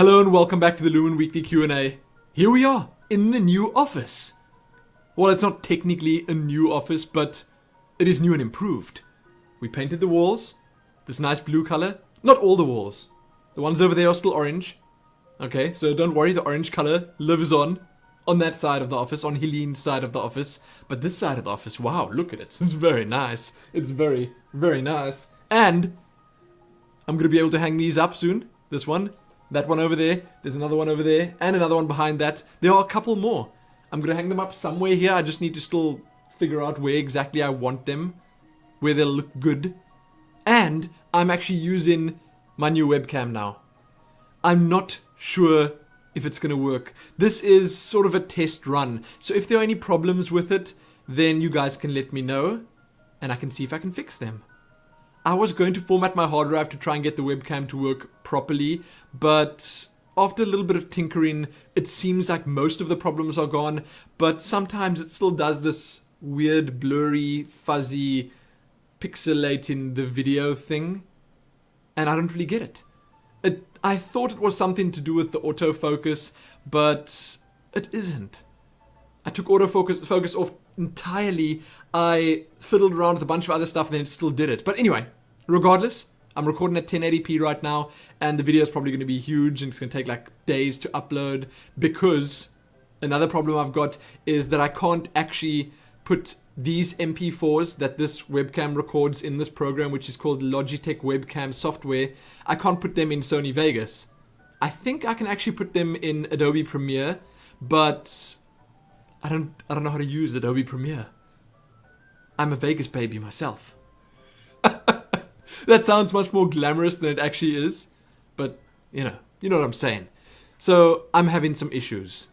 Hello and welcome back to the Lumin Weekly Q&A. Here we are, in the new office. Well, it's not technically a new office, but it is new and improved. We painted the walls, this nice blue color. Not all the walls. The ones over there are still orange. Okay, so don't worry, the orange color lives on that side of the office, on Helene's side of the office. But this side of the office, wow, look at it. It's very nice. It's very, very nice. And I'm going to be able to hang these up soon. This one, that one over there, there's another one over there, and another one behind that. There are a couple more. I'm going to hang them up somewhere here. I just need to still figure out where exactly I want them, where they'll look good. And I'm actually using my new webcam now. I'm not sure if it's going to work. This is sort of a test run. So if there are any problems with it, then you guys can let me know, and I can see if I can fix them. I was going to format my hard drive to try and get the webcam to work properly, but after a little bit of tinkering, it seems like most of the problems are gone, but sometimes it still does this weird, blurry, fuzzy, pixelating the video thing, and I don't really get it. I thought it was something to do with the autofocus, but it isn't. I took autofocus off entirely. I fiddled around with a bunch of other stuff and then it still did it. But anyway, regardless, I'm recording at 1080p right now and the video is probably going to be huge and it's going to take like days to upload, because another problem I've got is that I can't actually put these MP4s that this webcam records in this program, which is called Logitech Webcam software. I can't put them in Sony Vegas. I think I can actually put them in Adobe Premiere, but I don't know how to use Adobe Premiere. I'm a Vegas baby myself. That sounds much more glamorous than it actually is, but you know what I'm saying. So I'm having some issues.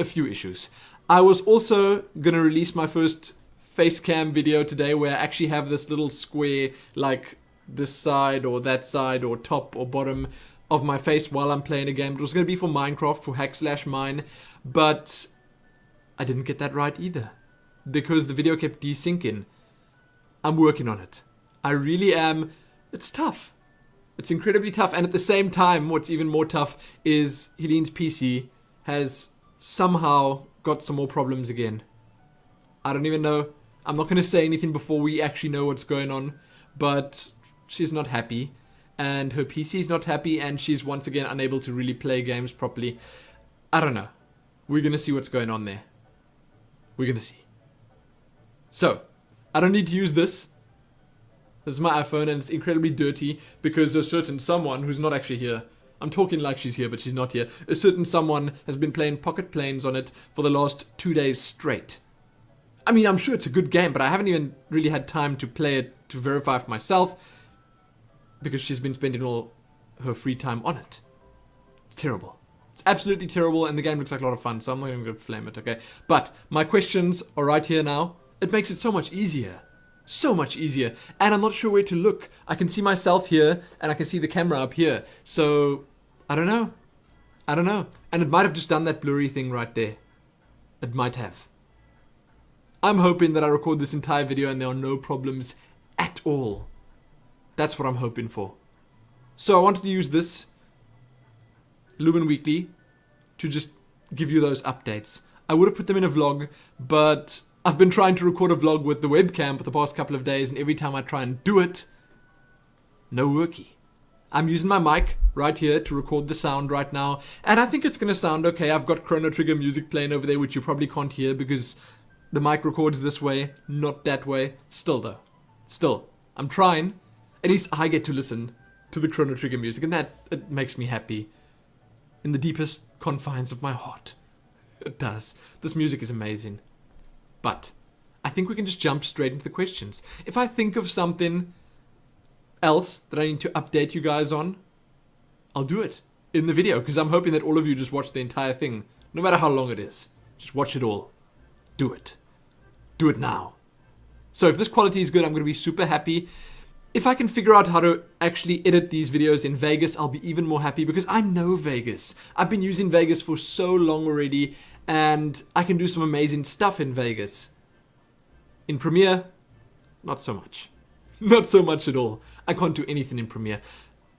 A few issues. I was also going to release my first face cam video today where I actually have this little square, like this side or that side or top or bottom of my face while I'm playing a game. It was going to be for Minecraft, for hack/mine, but I didn't get that right either because the video kept desyncing. I'm working on it. I really am. It's tough. It's incredibly tough. And at the same time, what's even more tough is Helene's PC has somehow got some more problems again. I don't even know. I'm not going to say anything before we actually know what's going on, but she's not happy and her PC is not happy and she's once again unable to really play games properly. I don't know. We're going to see what's going on there. We're going to see. So, I don't need to use this. This is my iPhone and it's incredibly dirty because a certain someone who's not actually here, I'm talking like she's here, but she's not here. A certain someone has been playing Pocket Planes on it for the last 2 days straight. I mean, I'm sure it's a good game, but I haven't even really had time to play it to verify for myself because she's been spending all her free time on it. It's terrible. It's absolutely terrible, and the game looks like a lot of fun, so I'm not even going to flame it, okay? But my questions are right here now. It makes it so much easier. So much easier. And I'm not sure where to look. I can see myself here, and I can see the camera up here. So, I don't know. I don't know. And it might have just done that blurry thing right there. It might have. I'm hoping that I record this entire video and there are no problems at all. That's what I'm hoping for. So I wanted to use this Lumin Weekly to just give you those updates. I would have put them in a vlog, but I've been trying to record a vlog with the webcam for the past couple of days, and every time I try and do it, no worky. I'm using my mic right here to record the sound right now, and I think it's going to sound okay. I've got Chrono Trigger music playing over there, which you probably can't hear because the mic records this way, not that way. Still though. Still. I'm trying. At least I get to listen to the Chrono Trigger music, and that it makes me happy. In the deepest confines of my heart. It does. This music is amazing. But I think we can just jump straight into the questions. If I think of something else that I need to update you guys on, I'll do it in the video, because I'm hoping that all of you just watch the entire thing, no matter how long it is. Just watch it all. Do it. Do it now. So if this quality is good, I'm going to be super happy. If I can figure out how to actually edit these videos in Vegas, I'll be even more happy because I know Vegas. I've been using Vegas for so long already, and I can do some amazing stuff in Vegas. In Premiere, not so much. Not so much at all. I can't do anything in Premiere.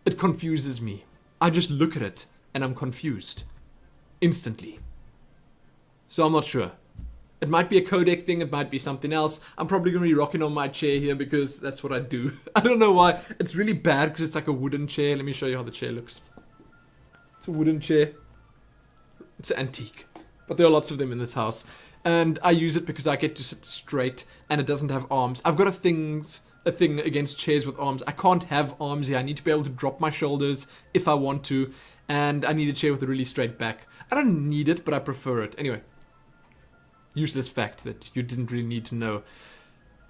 It confuses me. I just look at it and I'm confused. Instantly. So I'm not sure. It might be a codec thing, it might be something else. I'm probably going to be rocking on my chair here because that's what I do. I don't know why. It's really bad because it's like a wooden chair. Let me show you how the chair looks. It's a wooden chair. It's antique. But there are lots of them in this house. And I use it because I get to sit straight and it doesn't have arms. I've got a thing against chairs with arms. I can't have arms here. I need to be able to drop my shoulders if I want to. And I need a chair with a really straight back. I don't need it, but I prefer it. Anyway. Useless fact that you didn't really need to know.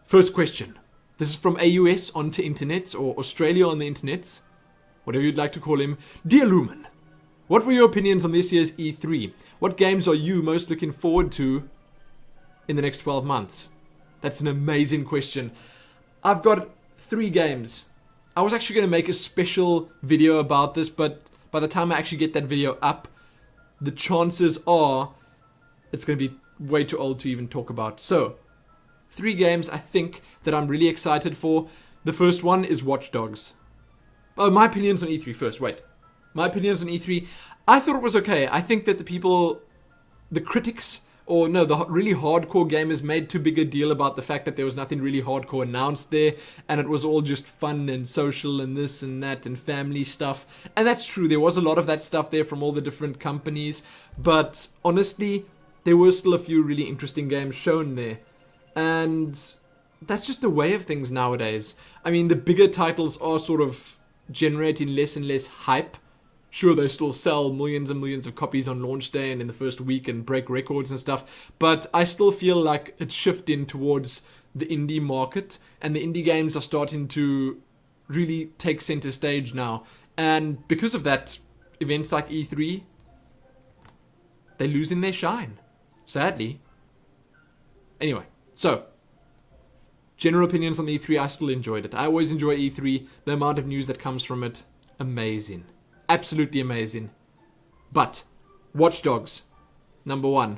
First question. This is from AUSonTehInternets, or Australia on the internets. Whatever you'd like to call him. Dear Lumin, what were your opinions on this year's E3? What games are you most looking forward to in the next 12 months? That's an amazing question. I've got 3 games. I was actually going to make a special video about this, but by the time I actually get that video up, the chances are it's going to be way too old to even talk about. So, 3 games I think that I'm really excited for. The first one is Watch Dogs. Oh, my opinions on E3 first. Wait. My opinions on E3. I thought it was okay. I think that the critics, or no, the really hardcore gamers made too big a deal about the fact that there was nothing really hardcore announced there, and it was all just fun and social and this and that and family stuff. And that's true. There was a lot of that stuff there from all the different companies. But honestly, there were still a few really interesting games shown there. And that's just the way of things nowadays. I mean, the bigger titles are sort of generating less and less hype. Sure, they still sell millions and millions of copies on launch day and in the first week and break records and stuff. But I still feel like it's shifting towards the indie market. And the indie games are starting to really take center stage now. And because of that, events like E3, they're losing their shine. Sadly. Anyway, so, general opinions on E3, I still enjoyed it. I always enjoy E3. The amount of news that comes from it, amazing. Absolutely amazing. But, Watch Dogs, number 1.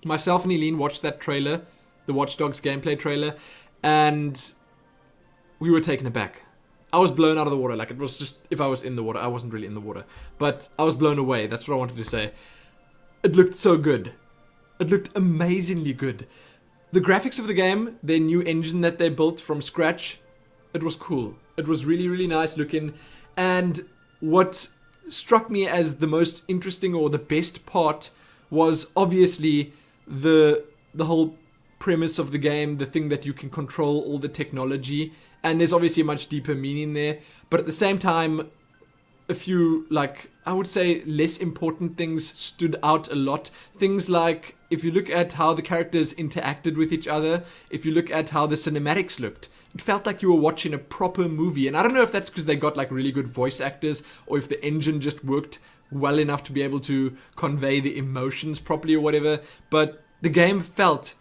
Myself and Eileen watched that trailer, the Watch Dogs gameplay trailer, and we were taken aback. I was blown out of the water. Like, it was just, if I was in the water, I wasn't really in the water. But I was blown away. That's what I wanted to say. It looked so good. It looked amazingly good. The graphics of the game, their new engine that they built from scratch, it was cool. It was really, really nice looking. And what struck me as the most interesting or the best part was obviously the whole premise of the game, the thing that you can control all the technology. And there's obviously a much deeper meaning there. But at the same time, a few, like, I would say less important things stood out a lot. Things like, if you look at how the characters interacted with each other, if you look at how the cinematics looked, it felt like you were watching a proper movie. And I don't know if that's because they got like really good voice actors, or if the engine just worked well enough to be able to convey the emotions properly or whatever. But the game felt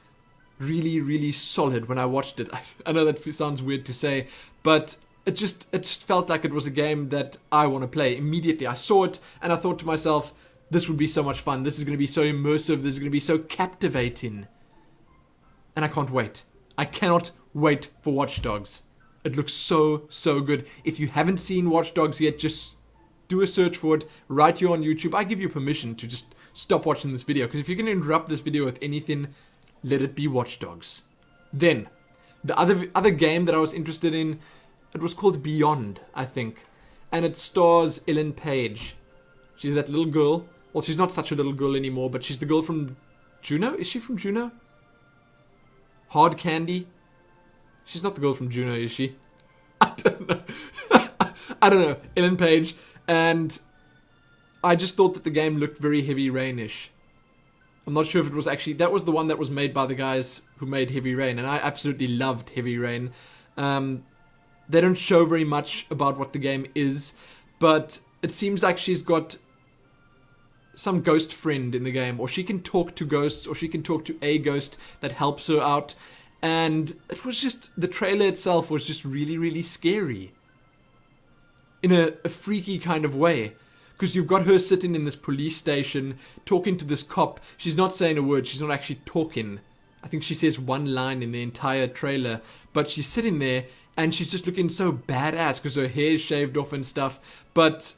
really, really solid when I watched it. I know that sounds weird to say, but it just felt like it was a game that I want to play. Immediately I saw it and I thought to myself, this would be so much fun. This is going to be so immersive. This is going to be so captivating. And I can't wait. I cannot wait for Watch Dogs. It looks so, so good. If you haven't seen Watch Dogs yet, just do a search for it right here on YouTube. I give you permission to just stop watching this video, because if you're going to interrupt this video with anything, let it be Watch Dogs. Then, the other game that I was interested in, it was called Beyond, I think. And it stars Ellen Page. She's that little girl. Well, she's not such a little girl anymore, but she's the girl from Juno? Is she from Juno? Hard Candy? She's not the girl from Juno, is she? I don't know. I don't know. Ellen Page. And I just thought that the game looked very Heavy Rain-ish. I'm not sure if it was actually... That was the one that was made by the guys who made Heavy Rain. And I absolutely loved Heavy Rain. They don't show very much about what the game is. But it seems like she's got some ghost friend in the game. Or she can talk to ghosts. Or she can talk to a ghost that helps her out. And it was just... The trailer itself was just really, really scary. In a freaky kind of way. Because you've got her sitting in this police station, talking to this cop. She's not saying a word. She's not actually talking. I think she says one line in the entire trailer. But she's sitting there, and she's just looking so badass because her hair's shaved off and stuff. But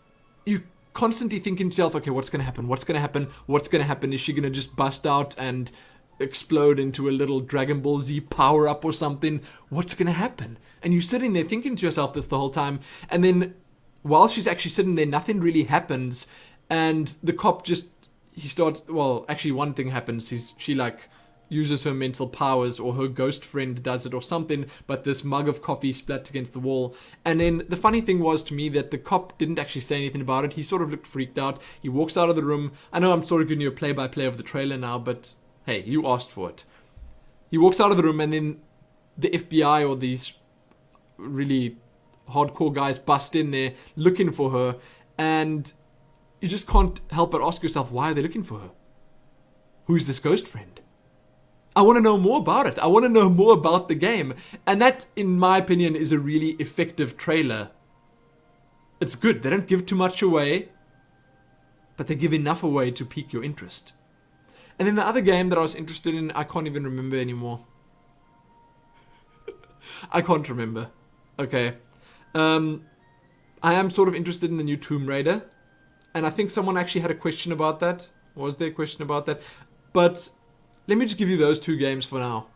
you constantly thinking to yourself, okay, what's going to happen? What's going to happen? What's going to happen? Is she going to just bust out and explode into a little Dragon Ball Z power-up or something? What's going to happen? And you're sitting there thinking to yourself this the whole time. And then while she's actually sitting there, nothing really happens. And the cop just, he starts, well, actually one thing happens. She like uses her mental powers, or her ghost friend does it or something, but this mug of coffee splats against the wall. And then the funny thing was to me that the cop didn't actually say anything about it. He sort of looked freaked out. He walks out of the room. I know I'm sort of giving you a play-by-play of the trailer now, but hey, you asked for it. He walks out of the room, and then the FBI or these really hardcore guys bust in there looking for her, and you just can't help but ask yourself, why are they looking for her? Who's this ghost friend? I want to know more about it. I want to know more about the game. And that, in my opinion, is a really effective trailer. It's good. They don't give too much away, but they give enough away to pique your interest. And then the other game that I was interested in, I can't even remember anymore. I can't remember. Okay. I am sort of interested in the new Tomb Raider. And I think someone actually had a question about that. Was there a question about that? But let me just give you those two games for now.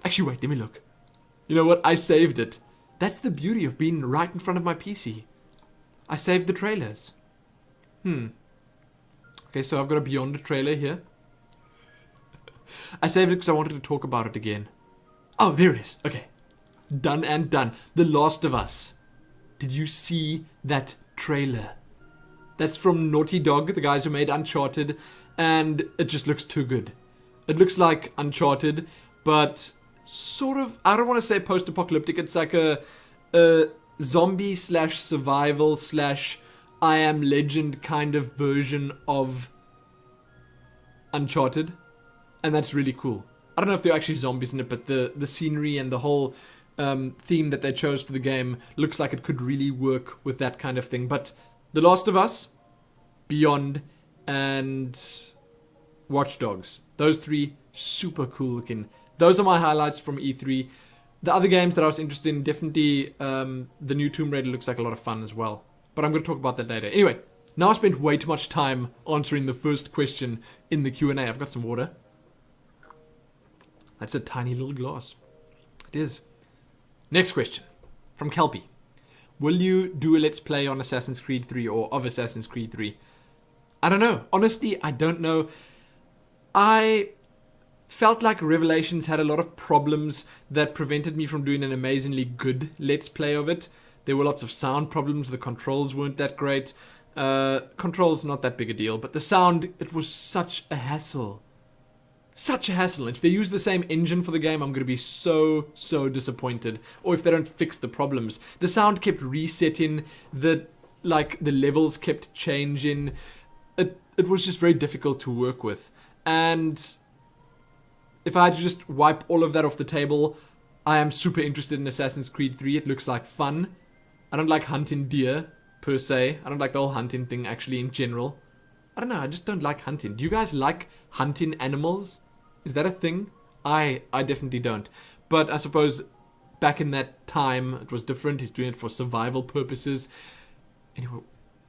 Actually, wait, let me look. You know what? I saved it. That's the beauty of being right in front of my PC. I saved the trailers. Okay, so I've got a Beyond trailer here. I saved it because I wanted to talk about it again. Oh, there it is. Okay. Done and done. The Last of Us. Did you see that trailer? That's from Naughty Dog, the guys who made Uncharted, and it just looks too good. It looks like Uncharted, but sort of, I don't want to say post-apocalyptic. It's like a zombie slash survival slash I Am Legend kind of version of Uncharted. And that's really cool. I don't know if there are actually zombies in it, but the scenery and the whole theme that they chose for the game looks like it could really work with that kind of thing. But The Last of Us, Beyond, and Watch Dogs. Those three, super cool looking. Those are my highlights from E3. The other games that I was interested in, definitely the new Tomb Raider looks like a lot of fun as well. But I'm going to talk about that later. Anyway, now I spent way too much time answering the first question in the Q&A. I've got some water. That's a tiny little glass. It is. Next question from Kelpie. Will you do a Let's Play on Assassin's Creed 3 or of Assassin's Creed 3? I don't know. Honestly, I don't know. I felt like Revelations had a lot of problems that prevented me from doing an amazingly good Let's Play of it. There were lots of sound problems. The controls weren't that great. Controls not that big a deal, but the sound, it was such a hassle. Such a hassle. If they use the same engine for the game, I'm going to be so disappointed. Or if they don't fix the problems. The sound kept resetting. The levels kept changing. It was just very difficult to work with. And if I had to just wipe all of that off the table, I am super interested in Assassin's Creed 3. It looks like fun. I don't like hunting deer, per se. I don't like the whole hunting thing, actually, in general. I don't know, I just don't like hunting. Do you guys like hunting animals? Is that a thing? I definitely don't. But I suppose back in that time, it was different. He's doing it for survival purposes. Anyway,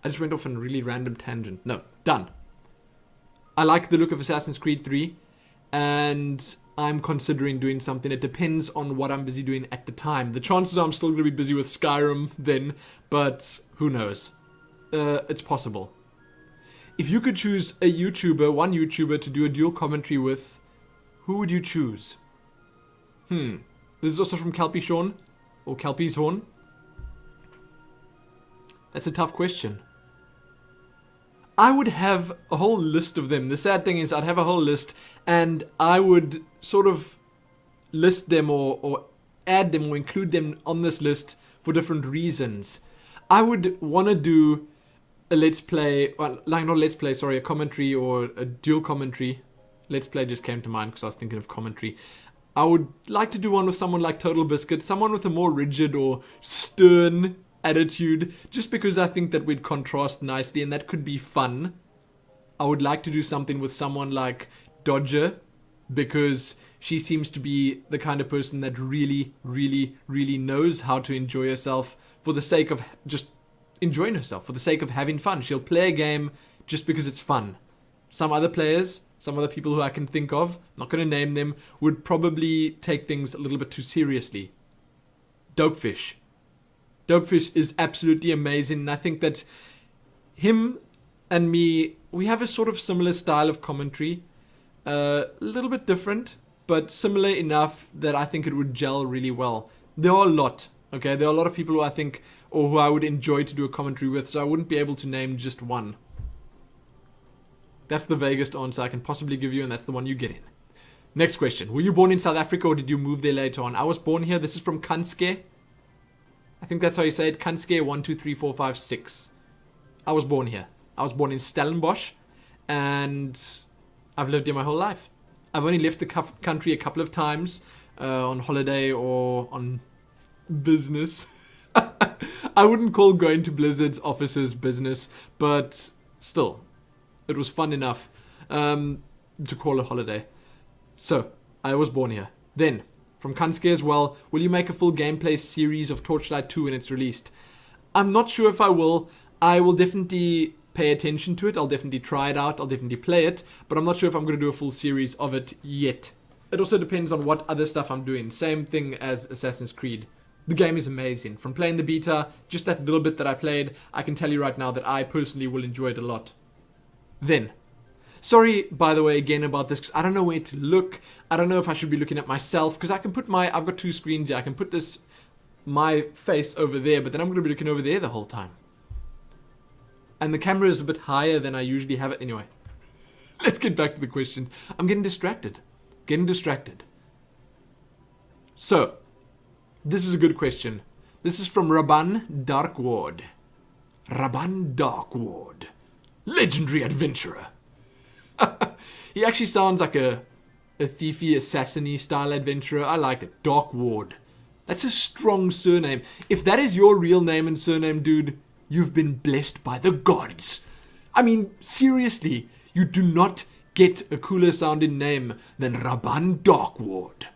I just went off on a really random tangent. No, done. I like the look of Assassin's Creed 3, and I'm considering doing something. It depends on what I'm busy doing at the time. The chances are I'm still going to be busy with Skyrim then, but who knows? It's possible. If you could choose one YouTuber to do a dual commentary with, who would you choose? This is also from Kelpieshawn, or Kelpieshawn. That's a tough question. I would have a whole list of them. The sad thing is I'd have a whole list, and I would sort of list them or add them or include them on this list for different reasons. I would want to do a Let's Play, well, like not Let's Play, sorry, a commentary or a dual commentary. Let's Play just came to mind because I was thinking of commentary. I would like to do one with someone like Total Biscuit, someone with a more rigid or stern attitude, just because I think that we'd contrast nicely and that could be fun. I would like to do something with someone like Dodger, because she seems to be the kind of person that really knows how to enjoy herself for the sake of just enjoying herself for the sake of having fun. She'll play a game just because it's fun. Some other players, some other people who I can think of, not going to name them, would probably take things a little bit too seriously. Dopefish. Dopefish is absolutely amazing, and I think that him and me, we have a sort of similar style of commentary. A little bit different, but similar enough that I think it would gel really well. There are a lot, okay? There are a lot of people who I think, or who I would enjoy to do a commentary with, so I wouldn't be able to name just one. That's the vaguest answer I can possibly give you, and that's the one you get in. Next question. Were you born in South Africa, or did you move there later on? I was born here. This is from Kanske. I think that's how you say it. Kanske 1, 2, 3, 4, 5, 6. I was born here. I was born in Stellenbosch, and I've lived here my whole life. I've only left the country a couple of times on holiday or on business. I wouldn't call going to Blizzard's offices business, but still, it was fun enough to call a holiday. So, I was born here. Then, from Kanske as well, will you make a full gameplay series of Torchlight 2 when it's released? I'm not sure if I will. I will definitely pay attention to it. I'll definitely try it out. I'll definitely play it. But I'm not sure if I'm going to do a full series of it yet. It also depends on what other stuff I'm doing. Same thing as Assassin's Creed. The game is amazing. From playing the beta, just that little bit that I played, I can tell you right now that I personally will enjoy it a lot. Then, sorry, by the way, again about this, because I don't know where to look. I don't know if I should be looking at myself, because I can put I've got two screens here. I can put my face over there, but then I'm going to be looking over there the whole time. And the camera is a bit higher than I usually have it. Anyway, let's get back to the question. I'm getting distracted. So, this is a good question. This is from Rabban Darkward. Rabban Darkward. Legendary adventurer. He actually sounds like a thiefy, assassin-y style adventurer. I like it. Darkward. That's a strong surname. If that is your real name and surname, dude, you've been blessed by the gods. I mean, seriously, you do not get a cooler sounding name than Rabban Darkward.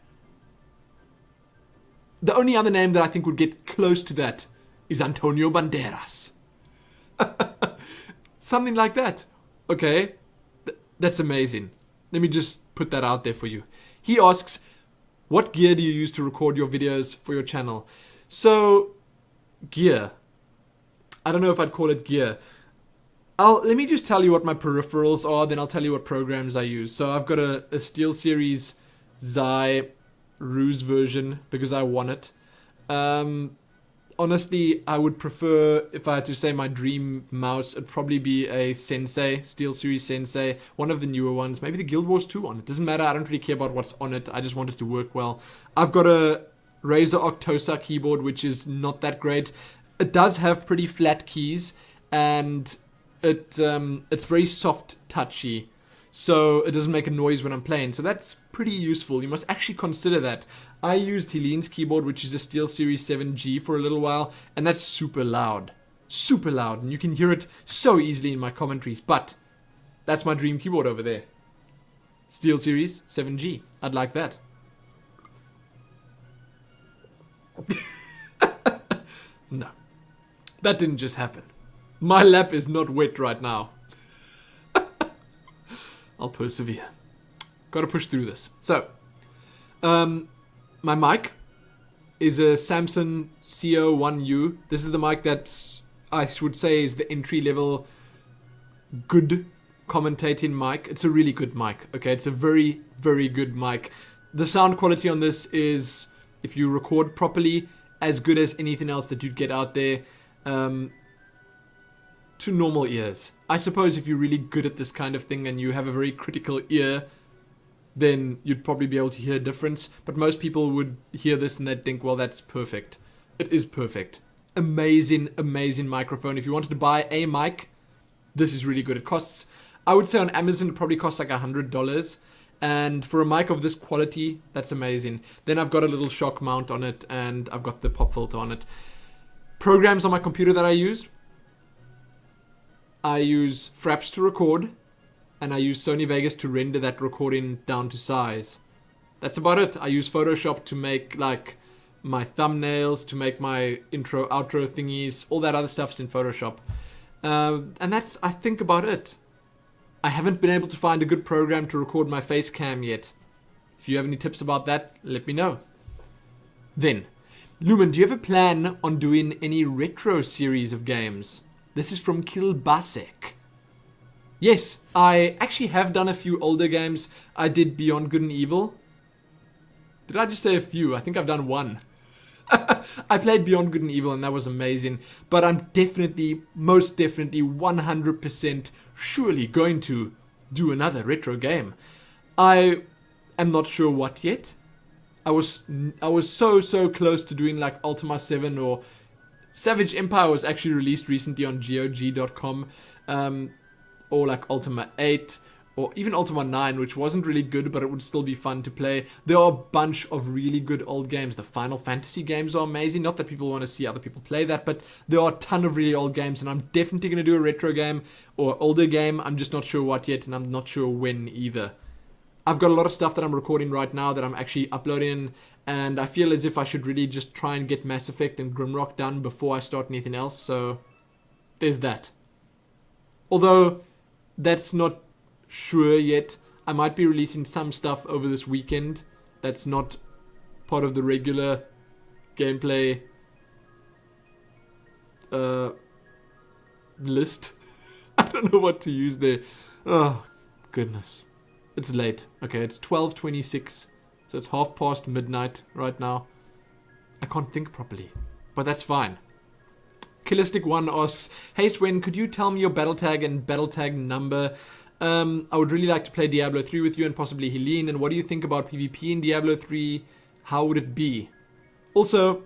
The only other name that I think would get close to that is Antonio Banderas. Something like that. Okay, that's amazing. Let me just put that out there for you. He asks, what gear do you use to record your videos for your channel? So, gear. I don't know if I'd call it gear. Let me just tell you what my peripherals are, then I'll tell you what programs I use. So I've got a SteelSeries Xi Ruse version because I want it. Honestly, I would prefer, if I had to say my dream mouse, it'd probably be a Sensei, SteelSeries Sensei, one of the newer ones, maybe the Guild Wars 2 on it. Doesn't matter, I don't really care about what's on it, I just want it to work well. I've got a Razer Octosa keyboard, which is not that great. It does have pretty flat keys, and it's very soft touchy, so it doesn't make a noise when I'm playing, so that's pretty useful. You must actually consider that. I used Helene's keyboard, which is a SteelSeries 7G, for a little while, and that's super loud, and you can hear it so easily in my commentaries, but that's my dream keyboard over there. SteelSeries 7G, I'd like that. No, that didn't just happen. My lap is not wet right now. I'll persevere. Gotta push through this. So, my mic is a Samson CO1U. This is the mic that I would say is the entry-level good commentating mic. It's a really good mic, okay? It's a very, very good mic. The sound quality on this is, if you record properly, as good as anything else that you'd get out there. To normal ears. I suppose if you're really good at this kind of thing and you have a very critical ear, then you'd probably be able to hear a difference. But most people would hear this and they'd think, well, that's perfect. It is perfect. Amazing, amazing microphone. If you wanted to buy a mic, this is really good. It costs, I would say on Amazon, it probably costs like $100. And for a mic of this quality, that's amazing. Then I've got a little shock mount on it, and I've got the pop filter on it. Programs on my computer that I use Fraps to record, and I use Sony Vegas to render that recording down to size. That's about it. I use Photoshop to make like my thumbnails, to make my intro, outro thingies. All that other stuff's in Photoshop. And that's, I think, about it. I haven't been able to find a good program to record my face cam yet. If you have any tips about that, let me know. Then, Lumin, do you have a plan on doing any retro series of games? This is from Kilbasek. Yes, I actually have done a few older games. I did Beyond Good and Evil. Did I just say a few? I think I've done one. I played Beyond Good and Evil and that was amazing. But I'm definitely, most definitely, 100% surely going to do another retro game. I am not sure what yet. I was so close to doing like Ultima 7, or Savage Empire was actually released recently on GOG.com. Or like Ultima 8, or even Ultima 9, which wasn't really good, but it would still be fun to play. There are a bunch of really good old games. The Final Fantasy games are amazing. Not that people want to see other people play that, but there are a ton of really old games, and I'm definitely going to do a retro game or older game. I'm just not sure what yet, and I'm not sure when either. I've got a lot of stuff that I'm recording right now that I'm actually uploading, and I feel as if I should really just try and get Mass Effect and Grimrock done before I start anything else, so there's that. Although that's not sure yet. I might be releasing some stuff over this weekend that's not part of the regular gameplay list. I don't know what to use there. Oh, goodness. It's late. Okay, it's 12:26. So it's midnight right now. I can't think properly, but that's fine. Killistic1 asks, hey Swen, could you tell me your battle tag and battle tag number? I would really like to play Diablo 3 with you and possibly Helene. And what do you think about PvP in Diablo 3? How would it be? Also,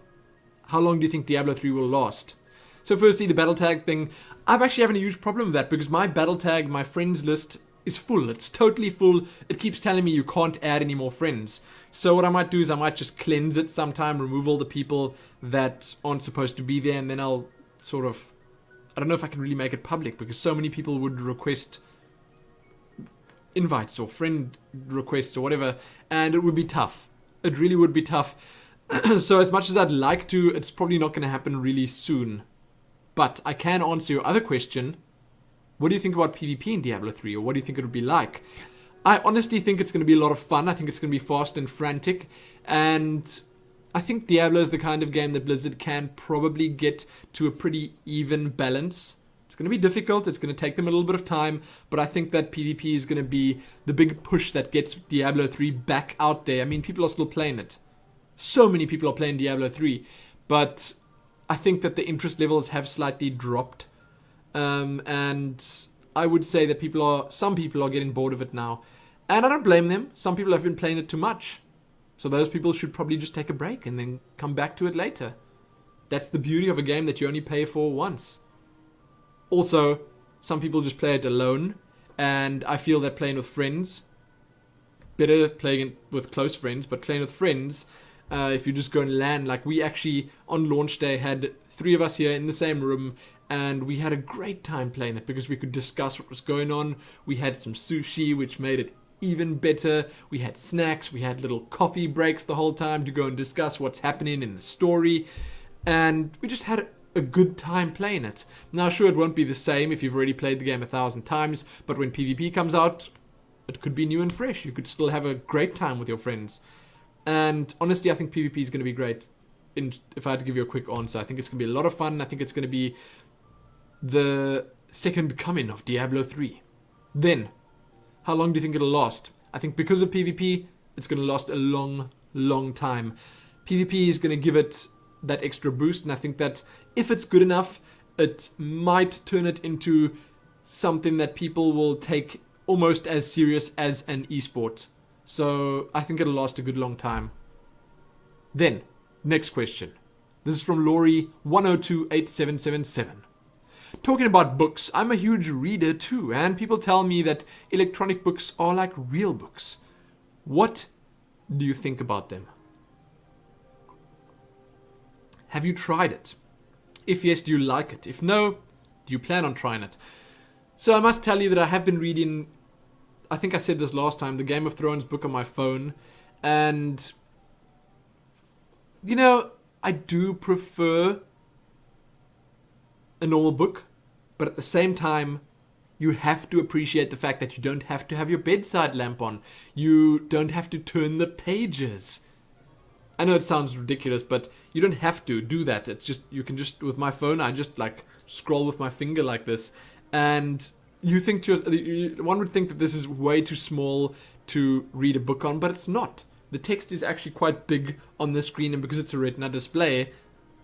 how long do you think Diablo 3 will last? So firstly, the battle tag thing. I'm actually having a huge problem with that because my battle tag, my friends list is full. It's totally full. It keeps telling me you can't add any more friends. So what I might do is I might just cleanse it sometime, remove all the people that aren't supposed to be there, and then I'll sort of, I don't know if I can really make it public because so many people would request invites or friend requests or whatever, and it would be tough. It really would be tough. So as much as I'd like to, it's probably not going to happen really soon. But I can answer your other question. What do you think about PvP in Diablo 3, or what do you think it would be like? I honestly think it's going to be a lot of fun. I think it's going to be fast and frantic, and I think Diablo is the kind of game that Blizzard can probably get to a pretty even balance. It's going to be difficult, it's going to take them a little bit of time, but I think that PvP is going to be the big push that gets Diablo 3 back out there. I mean, people are still playing it. So many people are playing Diablo 3, but I think that the interest levels have slightly dropped. And I would say that some people are getting bored of it now. And I don't blame them. Some people have been playing it too much. So those people should probably just take a break and then come back to it later. That's the beauty of a game that you only pay for once. Also, some people just play it alone. And I feel that playing with friends, better playing it with close friends, but playing with friends, if you just go and LAN, like we actually on launch day had 3 of us here in the same room, and we had a great time playing it because we could discuss what was going on. We had some sushi, which made it even better. We had snacks, we had little coffee breaks the whole time to go and discuss what's happening in the story, and we just had a good time playing it. Now sure, it won't be the same if you've already played the game 1,000 times, but when PvP comes out, it could be new and fresh. You could still have a great time with your friends. And honestly, I think PvP is going to be great. If I had to give you a quick answer, I think it's going to be a lot of fun. I think it's going to be the second coming of Diablo 3. Then, how long do you think it'll last? I think because of PvP, it's going to last a long, long time. PvP is going to give it that extra boost, and I think that if it's good enough, it might turn it into something that people will take almost as serious as an esport. So I think it'll last a good long time. Then, next question. This is from Laurie 1028777. Talking about books, I'm a huge reader too, and people tell me that electronic books are like real books. What do you think about them? Have you tried it? If yes, do you like it? If no, do you plan on trying it? So I must tell you that I have been reading, I think I said this last time, the Game of Thrones book on my phone, and You know, I do prefer a normal book, but at the same time, you have to appreciate the fact that you don't have to have your bedside lamp on. You don't have to turn the pages. I know it sounds ridiculous, but you don't have to do that. It's just, you can just, with my phone, I just like scroll with my finger like this. And you think to yourself, one would think that this is way too small to read a book on, but it's not. The text is actually quite big on the screen, and because it's a retina display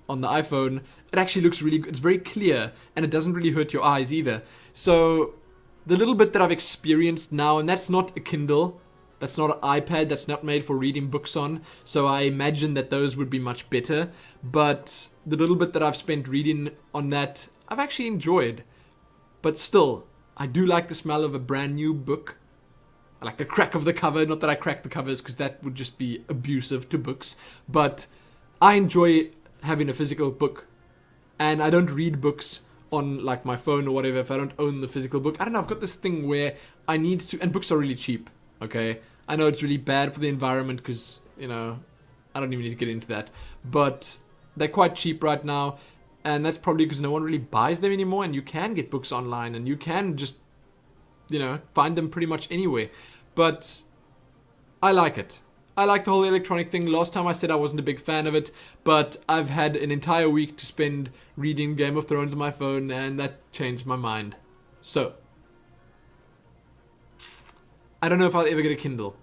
on the iPhone, it actually looks really good. It's very clear, and it doesn't really hurt your eyes either. So the little bit that I've experienced now, and that's not a Kindle, that's not an iPad, that's not made for reading books on, so I imagine that those would be much better, but the little bit that I've spent reading on that, I've actually enjoyed. But still, I do like the smell of a brand new book. I like the crack of the cover, not that I crack the covers, because that would just be abusive to books, but I enjoy having a physical book, and I don't read books on like my phone or whatever if I don't own the physical book. I don't know, I've got this thing where I need to, and books are really cheap, okay? I know it's really bad for the environment because, you know, I don't even need to get into that, but they're quite cheap right now, and that's probably because no one really buys them anymore, and you can get books online, and you can just, you know, find them pretty much anywhere. But I like it. I like the whole electronic thing. Last time I said I wasn't a big fan of it, but I've had an entire week to spend reading Game of Thrones on my phone, and that changed my mind. So, I don't know if I'll ever get a Kindle,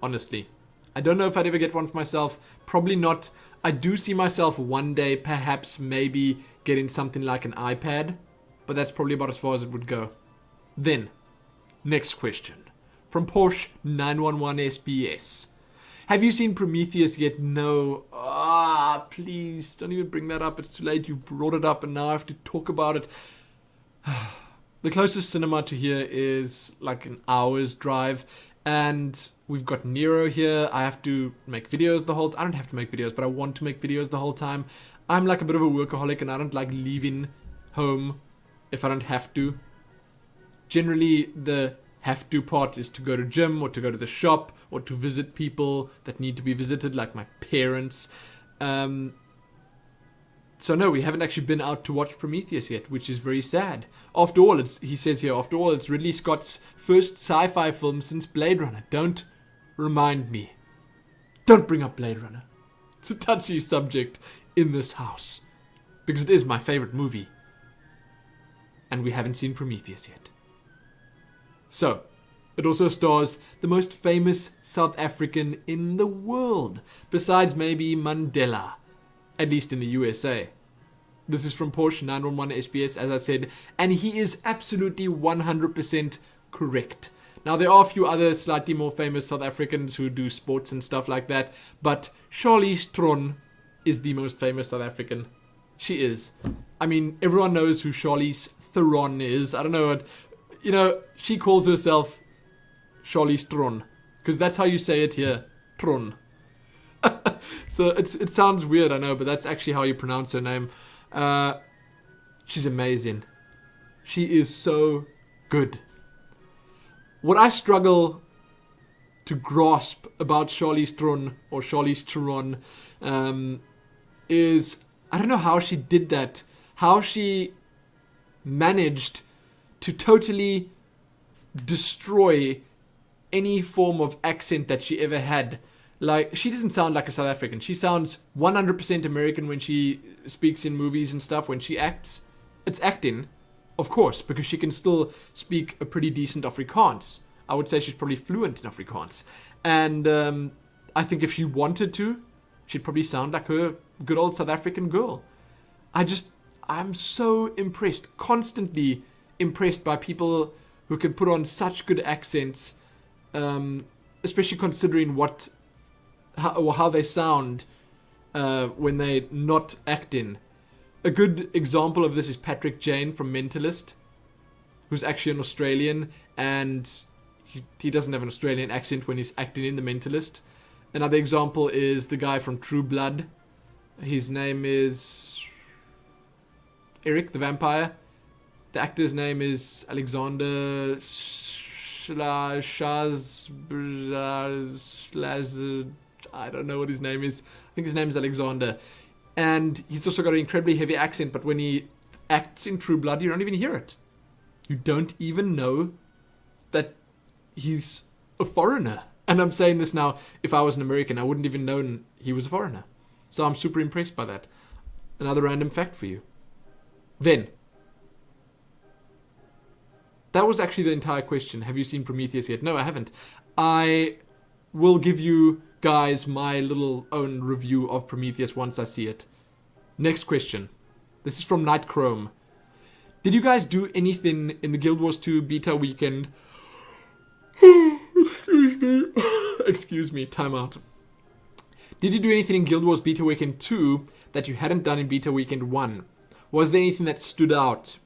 honestly. I don't know if I'd ever get one for myself. Probably not. I do see myself one day, perhaps, maybe getting something like an iPad, but that's probably about as far as it would go. Then, next question. From Porsche 911 SBS. Have you seen Prometheus yet? No. Please, don't even bring that up. It's too late. You've brought it up and now I have to talk about it. The closest cinema to here is like an hour's drive. And we've got Nero here. I have to make videos the whole time. I don't have to make videos, but I want to make videos the whole time. I'm like a bit of a workaholic and I don't like leaving home if I don't have to. Generally, the have to part is to go to gym or to go to the shop or to visit people that need to be visited, like my parents. So no, we haven't actually been out to watch Prometheus yet, which is very sad. After all, he says here, after all, it's Ridley Scott's first sci-fi film since Blade Runner. Don't remind me. Don't bring up Blade Runner. It's a touchy subject in this house, because it is my favorite movie. And we haven't seen Prometheus yet. So, it also stars the most famous South African in the world, besides maybe Mandela, at least in the USA. This is from Porsche 911 SBS, as I said, and he is absolutely 100% correct. Now, there are a few other slightly more famous South Africans who do sports and stuff like that, but Charlize Theron is the most famous South African. She is. I mean, everyone knows who Charlize Theron is. I don't know what... You know, she calls herself Charlize Theron, because that's how you say it here, Theron. So it sounds weird, I know, but that's actually how you pronounce her name. She's amazing. She is so good. What I struggle to grasp about Charlize Theron, or Charlize Theron, is, I don't know how she did that. How she managed to totally destroy any form of accent that she ever had. Like, she doesn't sound like a South African. She sounds 100% American when she speaks in movies and stuff. When she acts, it's acting, of course, because she can still speak a pretty decent Afrikaans. I would say she's probably fluent in Afrikaans. And I think if she wanted to, she'd probably sound like her good old South African girl. I'm so impressed, constantly impressed by people who can put on such good accents, especially considering how they sound when they're not acting. A good example of this is Patrick Jane from Mentalist, who's actually an Australian, and he doesn't have an Australian accent when he's acting in The Mentalist. Another example is the guy from True Blood. His name is Eric the Vampire. The actor's name is Alexander Shaz. I don't know what his name is. I think his name is Alexander. And he's also got an incredibly heavy accent, but when he acts in True Blood, you don't even hear it. You don't even know that he's a foreigner. And I'm saying this now, if I was an American, I wouldn't even know he was a foreigner. So I'm super impressed by that. Another random fact for you. Then, that was actually the entire question. Have you seen Prometheus yet? No, I haven't. I will give you guys my little own review of Prometheus once I see it. Next question. This is from Night Chrome. Did you guys do anything in the Guild Wars 2 beta weekend? Excuse me, time out. Did you do anything in Guild Wars beta weekend 2 that you hadn't done in beta weekend 1? Was there anything that stood out?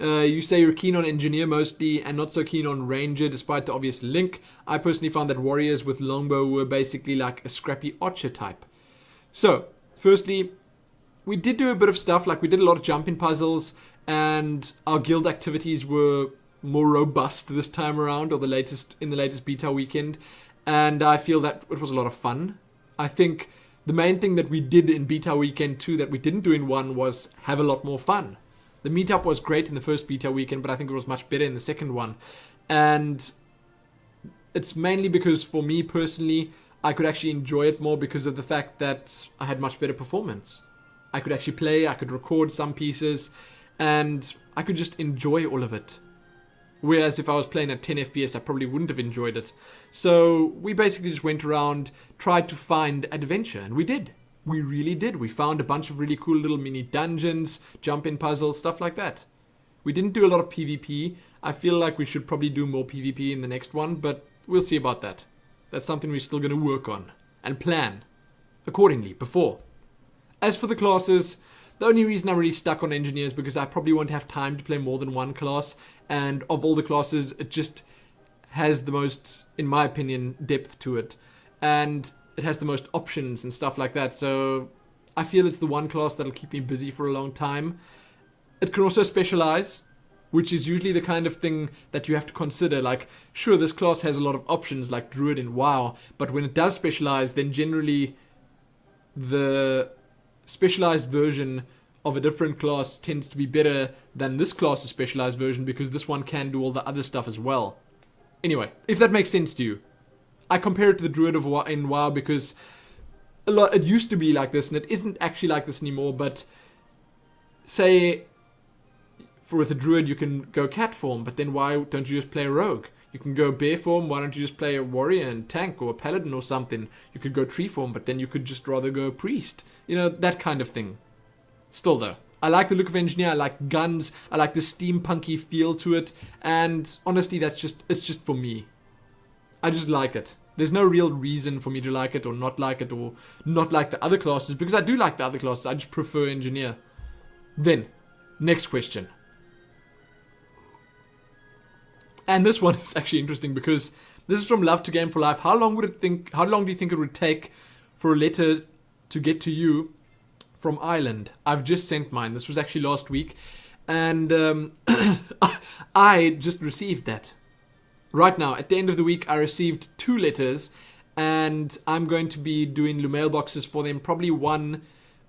You say you're keen on engineer mostly and not so keen on ranger despite the obvious link. I personally found that warriors with longbow were basically like a scrappy archer type. So, firstly, we did do a bit of stuff, like we did a lot of jumping puzzles, and our guild activities were more robust this time around, or in the latest beta weekend, and I feel that it was a lot of fun. I think the main thing that we did in beta weekend 2 that we didn't do in 1 was have a lot more fun. The meetup was great in the first beta weekend, but I think it was much better in the second one. And it's mainly because for me personally, I could actually enjoy it more because of the fact that I had much better performance. I could actually play, I could record some pieces, and I could just enjoy all of it. Whereas if I was playing at 10 FPS, I probably wouldn't have enjoyed it. So we basically just went around, tried to find adventure, and we did. We really did. We found a bunch of really cool little mini dungeons, jump-in puzzles, stuff like that. We didn't do a lot of PvP. I feel like we should probably do more PvP in the next one, but we'll see about that. That's something we're still going to work on and plan accordingly before. As for the classes, the only reason I'm really stuck on engineers is because I probably won't have time to play more than one class, and of all the classes, it just has the most, in my opinion, depth to it. And it has the most options and stuff like that, so I feel it's the one class that'll keep me busy for a long time. It can also specialize, which is usually the kind of thing that you have to consider. Like, sure, this class has a lot of options like Druid and WoW, but when it does specialize, then generally the specialized version of a different class tends to be better than this class's specialized version because this one can do all the other stuff as well. Anyway, if that makes sense to you. I compare it to the Druid of in WoW because it used to be like this and it isn't actually like this anymore, but say with a Druid you can go cat form, but then why don't you just play a rogue? You can go bear form, why don't you just play a warrior and tank or a paladin or something? You could go tree form, but then you could just rather go priest. You know, that kind of thing. Still though, I like the look of engineer, I like guns, I like the steampunky feel to it, and honestly it's just for me. I just like it. There's no real reason for me to like it or not like the other classes, because I do like the other classes, I just prefer engineer. Then, next question. And this one is actually interesting because this is from Love to Game for Life. How long do you think it would take for a letter to get to you from Ireland? I've just sent mine. This was actually last week, and I just received that. Right now, at the end of the week, I received 2 letters, and I'm going to be doing Lumail boxes for them, probably one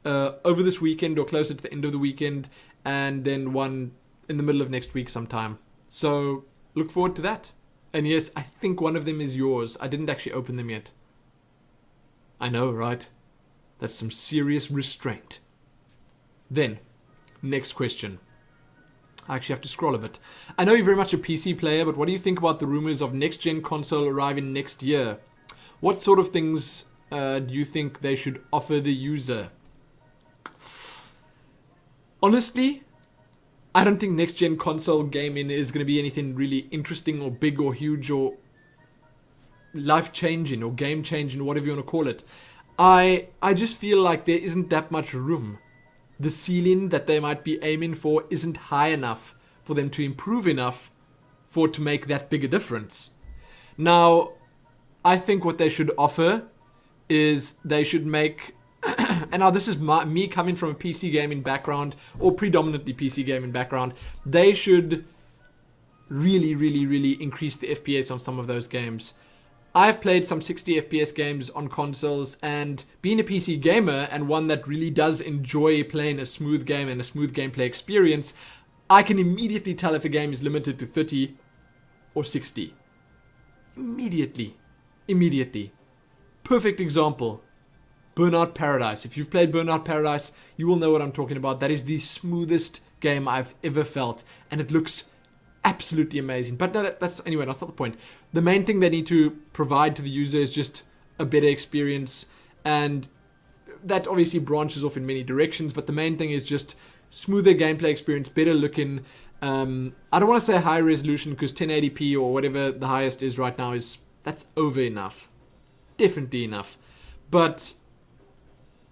over this weekend or closer to the end of the weekend, and then one in the middle of next week sometime. So look forward to that. And yes, I think one of them is yours. I didn't actually open them yet. I know, right? That's some serious restraint. Then, next question. I actually have to scroll a bit. I know you're very much a PC player, but what do you think about the rumors of next-gen console arriving next year? What sort of things do you think they should offer the user? Honestly, I don't think next-gen console gaming is going to be anything really interesting or big or huge or life-changing or game-changing or whatever you want to call it. I just feel like there isn't that much room. The ceiling that they might be aiming for isn't high enough for them to improve enough for it to make that big a difference. Now, I think what they should offer is they should make... and now this is me coming from a PC gaming background, or predominantly PC gaming background. They should really, really, really increase the FPS on some of those games. I've played some 60 FPS games on consoles, and being a PC gamer and one that really does enjoy playing a smooth game and a smooth gameplay experience, I can immediately tell if a game is limited to 30 or 60. Immediately. Perfect example. Burnout Paradise. If you've played Burnout Paradise, you will know what I'm talking about. That is the smoothest game I've ever felt, and it looks absolutely amazing. But no, that's not the point. The main thing they need to provide to the user is just a better experience, and that obviously branches off in many directions, but the main thing is just smoother gameplay experience, better looking. I don't want to say high resolution, because 1080p or whatever the highest is right now that's over enough. Definitely enough. But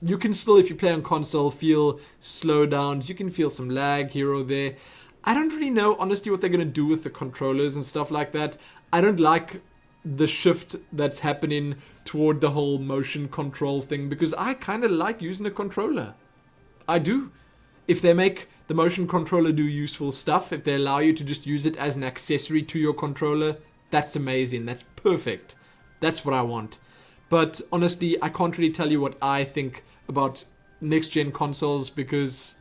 you can still, if you play on console, feel slowdowns. You can feel some lag here or there. I don't really know, honestly, what they're going to do with the controllers and stuff like that. I don't like the shift that's happening toward the whole motion control thing, because I kind of like using a controller. I do. If they make the motion controller do useful stuff, if they allow you to just use it as an accessory to your controller, that's amazing. That's perfect. That's what I want. But honestly, I can't really tell you what I think about next-gen consoles, because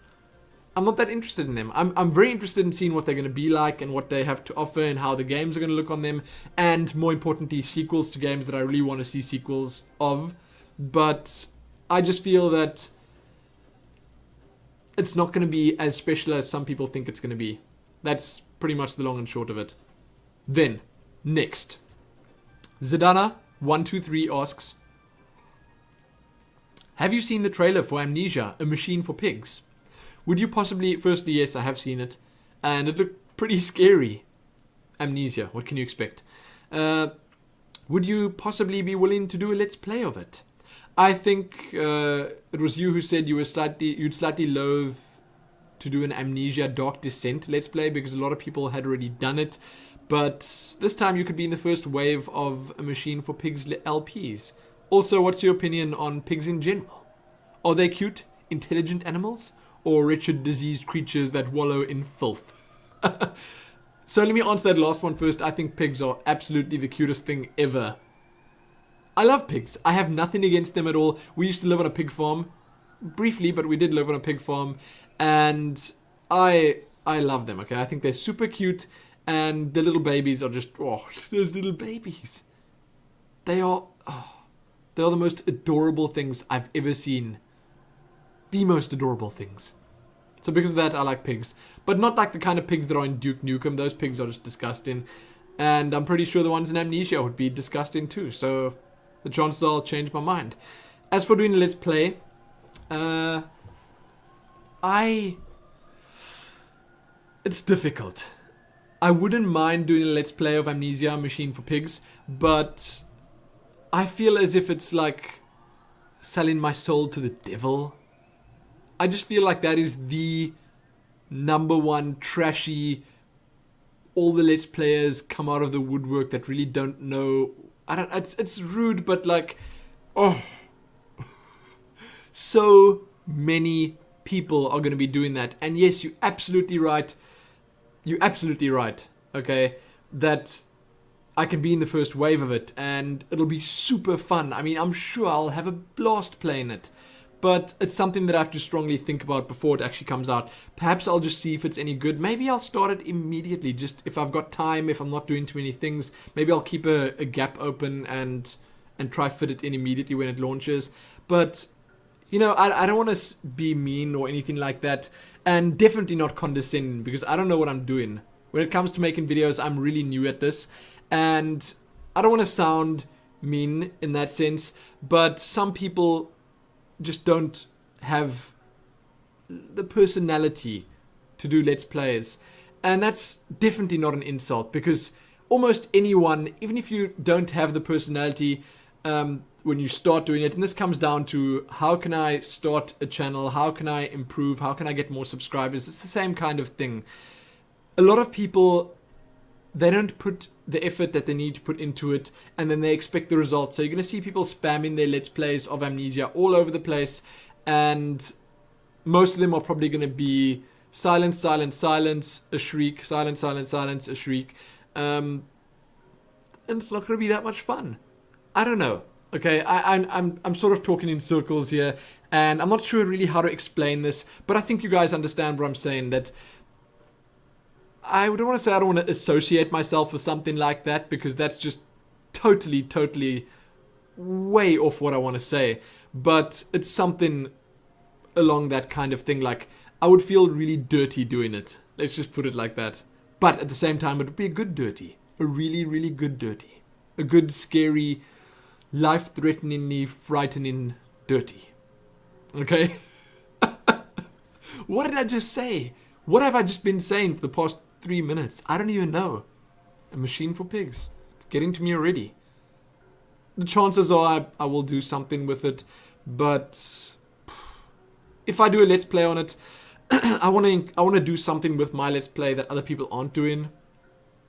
I'm not that interested in them. I'm very interested in seeing what they're going to be like and what they have to offer and how the games are going to look on them, and more importantly, sequels to games that I really want to see sequels of. But I just feel that it's not going to be as special as some people think it's going to be. That's pretty much the long and short of it. Then, next. Zidana123 asks, have you seen the trailer for Amnesia, A Machine for Pigs? Would you possibly... Firstly, yes, I have seen it, and it looked pretty scary. Amnesia, what can you expect? Would you possibly be willing to do a let's play of it? I think it was you who said you'd slightly loathe to do an Amnesia Dark Descent let's play, because a lot of people had already done it. But this time you could be in the first wave of A Machine for Pigs LPs. Also, what's your opinion on pigs in general? Are they cute, intelligent animals, or wretched, diseased creatures that wallow in filth? So let me answer that last one first. I think pigs are absolutely the cutest thing ever. I love pigs. I have nothing against them at all. We used to live on a pig farm. Briefly, but we did live on a pig farm. And I love them, okay? I think they're super cute. And the little babies are just... Oh, those little babies. They are the most adorable things I've ever seen. The most adorable things. So because of that, I like pigs. But not like the kind of pigs that are in Duke Nukem. Those pigs are just disgusting. And I'm pretty sure the ones in Amnesia would be disgusting too. So the chances are I'll change my mind. As for doing a let's play, it's difficult. I wouldn't mind doing a let's play of Amnesia, Machine for Pigs, but I feel as if it's like selling my soul to the devil. I just feel like that is the number one trashy, all the let's players come out of the woodwork that really don't know. It's rude, but like, so many people are going to be doing that. And yes, you're absolutely right. Okay, that I can be in the first wave of it, and it'll be super fun. I mean, I'm sure I'll have a blast playing it. But it's something that I have to strongly think about before it actually comes out. Perhaps I'll just see if it's any good. Maybe I'll start it immediately, just if I've got time, if I'm not doing too many things. Maybe I'll keep a gap open and try fit it in immediately when it launches. But, you know, I don't want to be mean or anything like that. And definitely not condescending, because I don't know what I'm doing. When it comes to making videos, I'm really new at this. And I don't want to sound mean in that sense. But some people just don't have the personality to do let's plays, and that's definitely not an insult, because almost anyone, even if you don't have the personality when you start doing it, and this comes down to how can I start a channel, how can I improve, how can I get more subscribers, it's the same kind of thing. A lot of people, they don't put the effort that they need to put into it, and then they expect the results. So you're going to see people spamming their let's plays of Amnesia all over the place, and most of them are probably going to be silence, silence, silence, a shriek, silence, silence, silence, a shriek, and it's not going to be that much fun. I don't know. Okay, I'm sort of talking in circles here, and I'm not sure really how to explain this, but I think you guys understand what I'm saying. That I don't want to say I don't want to associate myself with something like that, because that's just totally way off what I want to say. But it's something along that kind of thing. Like, I would feel really dirty doing it. Let's just put it like that. But at the same time, it would be a good dirty. A really good dirty. A good, scary, life-threateningly frightening dirty. Okay? What did I just say? What have I just been saying for the past 3 minutes? I don't even know. A machine for pigs. It's getting to me already. The chances are I will do something with it, but if I do a let's play on it, I want to do something with my let's play that other people aren't doing.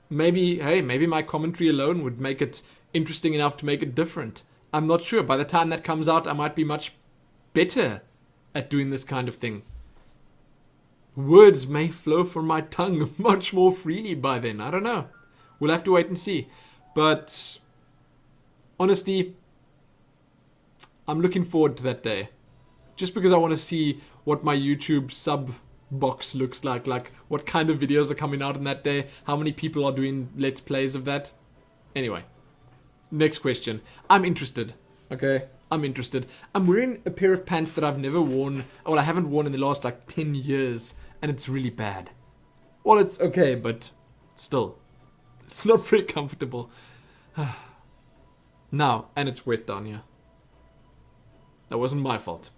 Maybe my commentary alone would make it interesting enough to make it different. I'm not sure. By the time that comes out, I might be much better at doing this kind of thing. Words may flow from my tongue much more freely by then. I don't know. We'll have to wait and see. But honestly, I'm looking forward to that day. Just because I want to see what my YouTube sub box looks like what kind of videos are coming out on that day, how many people are doing let's plays of that. Anyway, next question. I'm interested. Okay, I'm interested. I'm wearing a pair of pants that I've never worn, I haven't worn in the last 10 years, and it's really bad. Well, it's okay, but still, it's not very comfortable. Now, and it's wet down here. That wasn't my fault.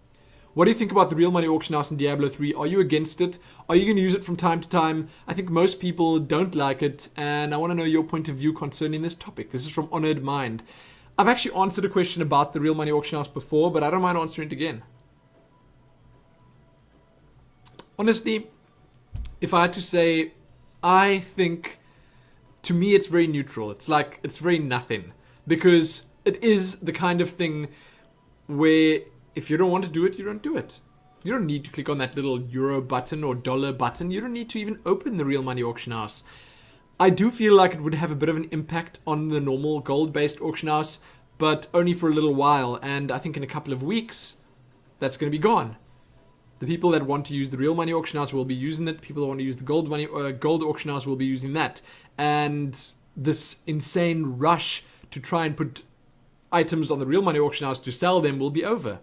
What do you think about the real money auction house in Diablo 3? Are you against it? Are you going to use it from time to time? I think most people don't like it, and I want to know your point of view concerning this topic. This is from Honored Mind. I've actually answered a question about the real money auction house before, but I don't mind answering it again. Honestly, if I had to say, I think, to me it's very neutral. It's very nothing. Because it is the kind of thing where if you don't want to do it, you don't do it. You don't need to click on that little euro button or dollar button. You don't need to even open the real money auction house. I do feel like it would have a bit of an impact on the normal gold-based auction house, but only for a little while. And I think in a couple of weeks, that's going to be gone. The people that want to use the real money auction house will be using it. People that want to use the gold auction house will be using that. And this insane rush to try and put items on the real money auction house to sell them will be over.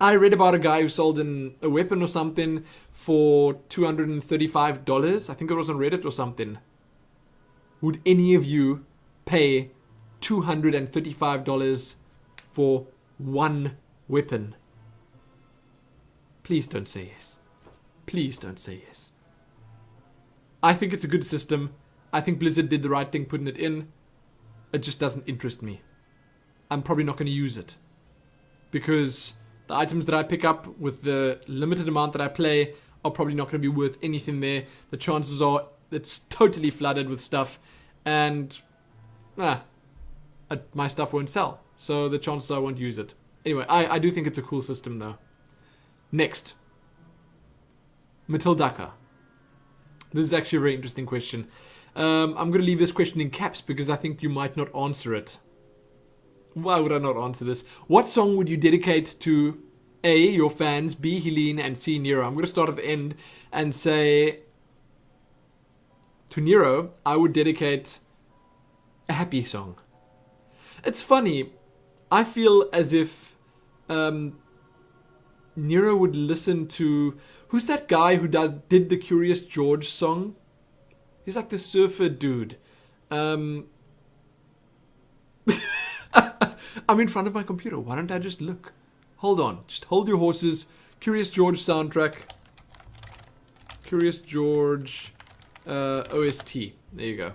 I read about a guy who sold a weapon or something for $235. I think it was on Reddit or something. Would any of you pay $235 for one weapon? Please don't say yes. Please don't say yes. I think it's a good system. I think Blizzard did the right thing putting it in. It just doesn't interest me. I'm probably not going to use it. Because the items that I pick up with the limited amount that I play are probably not going to be worth anything there. The chances are it's totally flooded with stuff. And my stuff won't sell. So the chances are I won't use it. Anyway, I do think it's a cool system though. Next. Matildaka. This is actually a very interesting question. I'm going to leave this question in caps because I think you might not answer it. Why would I not answer this? What song would you dedicate to A, your fans, B, Helene, and C, Nero? I'm going to start at the end and say to Nero, I would dedicate a happy song. It's funny. I feel as if Nero would listen to... Who's that guy who did the Curious George song? He's like the surfer dude. I'm in front of my computer. Why don't I just look? Hold on. Just hold your horses. Curious George soundtrack. Curious George OST. There you go.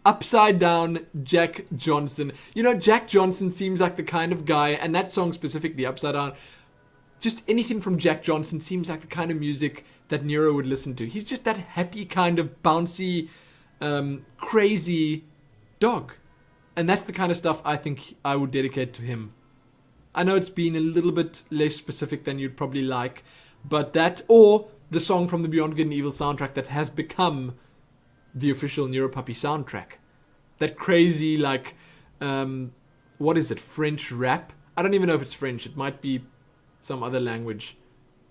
Upside Down Jack Johnson. You know, Jack Johnson seems like the kind of guy, and that song specifically, Upside Down, just anything from Jack Johnson seems like the kind of music that Nero would listen to. He's just that happy kind of bouncy, crazy dog. And that's the kind of stuff I think I would dedicate to him. I know it's been a little bit less specific than you'd probably like, but that, or the song from the Beyond Good and Evil soundtrack that has become the official Nero Puppy soundtrack. That crazy, like, what is it, French rap? I don't even know if it's French. It might be some other language.